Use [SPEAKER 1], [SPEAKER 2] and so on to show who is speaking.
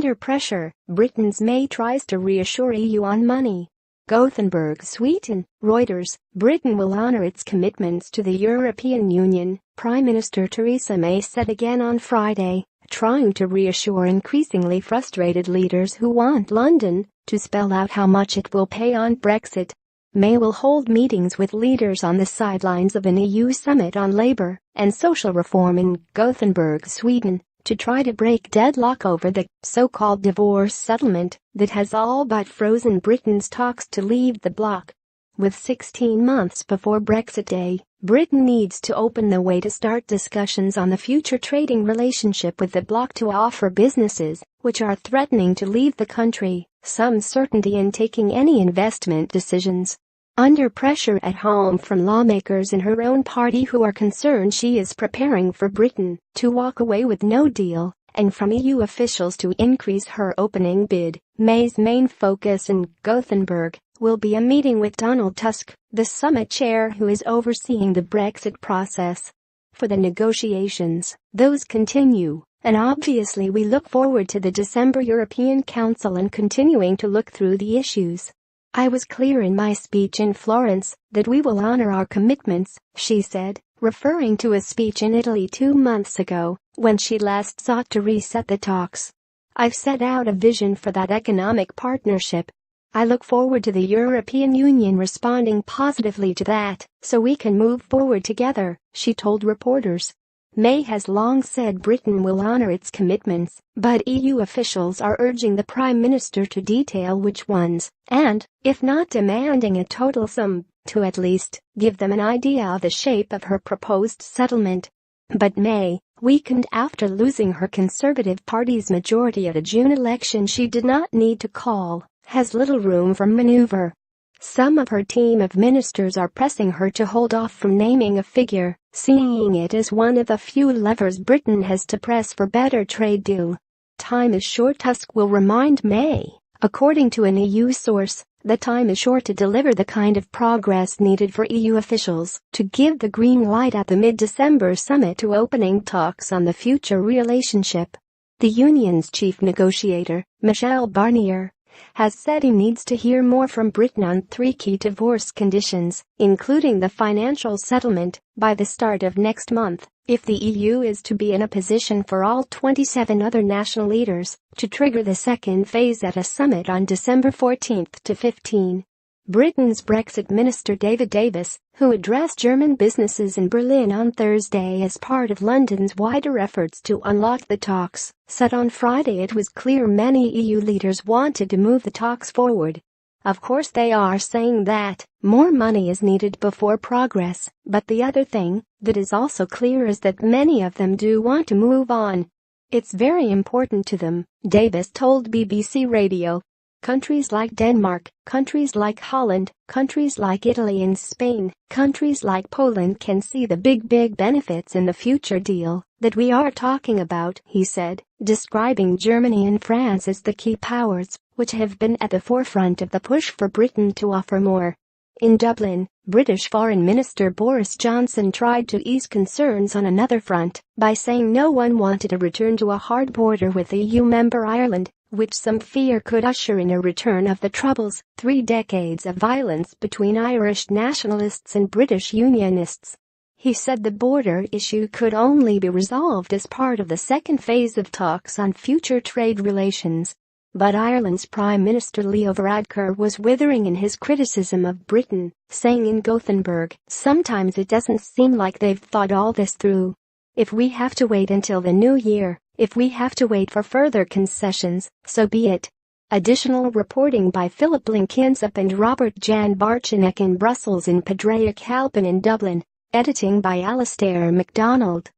[SPEAKER 1] Under pressure, Britain's May tries to reassure EU on money. Gothenburg, Sweden, Reuters. Britain will honour its commitments to the European Union, Prime Minister Theresa May said again on Friday, trying to reassure increasingly frustrated leaders who want London to spell out how much it will pay on Brexit. May will hold meetings with leaders on the sidelines of an EU summit on labour and social reform in Gothenburg, Sweden, to try to break deadlock over the so-called divorce settlement that has all but frozen Britain's talks to leave the bloc. With 16 months before Brexit Day, Britain needs to open the way to start discussions on the future trading relationship with the bloc to offer businesses, which are threatening to leave the country, some certainty in taking any investment decisions. Under pressure at home from lawmakers in her own party who are concerned she is preparing for Britain to walk away with no deal, and from EU officials to increase her opening bid, May's main focus in Gothenburg will be a meeting with Donald Tusk, the summit chair who is overseeing the Brexit process. For the negotiations, those continue, and obviously we look forward to the December European Council and continuing to look through the issues. I was clear in my speech in Florence that we will honor our commitments, she said, referring to a speech in Italy 2 months ago when she last sought to reset the talks. I've set out a vision for that economic partnership. I look forward to the European Union responding positively to that so we can move forward together, she told reporters. May has long said Britain will honor its commitments, but EU officials are urging the Prime Minister to detail which ones, and, if not demanding a total sum, to at least give them an idea of the shape of her proposed settlement. But May, weakened after losing her Conservative Party's majority at a June election she did not need to call, has little room for maneuver. Some of her team of ministers are pressing her to hold off from naming a figure, seeing it as one of the few levers Britain has to press for better trade deal. Time is short, Tusk will remind May. According to an EU source, the time is short to deliver the kind of progress needed for EU officials to give the green light at the mid-December summit to opening talks on the future relationship. The union's chief negotiator, Michel Barnier, has said he needs to hear more from Britain on 3 key divorce conditions, including the financial settlement, by the start of next month, if the EU is to be in a position for all 27 other national leaders to trigger the second phase at a summit on December 14 to 15. Britain's Brexit Minister David Davis, who addressed German businesses in Berlin on Thursday as part of London's wider efforts to unlock the talks, said on Friday it was clear many EU leaders wanted to move the talks forward. Of course they are saying that more money is needed before progress, but the other thing that is also clear is that many of them do want to move on. It's very important to them, Davis told BBC Radio. Countries like Denmark, countries like Holland, countries like Italy and Spain, countries like Poland can see the big benefits in the future deal that we are talking about, he said, describing Germany and France as the key powers which have been at the forefront of the push for Britain to offer more. In Dublin, British Foreign Minister Boris Johnson tried to ease concerns on another front by saying no one wanted a return to a hard border with EU member Ireland, which some fear could usher in a return of the Troubles, 3 decades of violence between Irish nationalists and British unionists. He said the border issue could only be resolved as part of the second phase of talks on future trade relations. But Ireland's Prime Minister Leo Varadkar was withering in his criticism of Britain, saying in Gothenburg, "Sometimes it doesn't seem like they've thought all this through. If we have to wait until the new year, if we have to wait for further concessions, so be it." Additional reporting by Philip Blenkinsup and Robert Jan Barchanek in Brussels and Padraig Halpin in Dublin. Editing by Alistair MacDonald.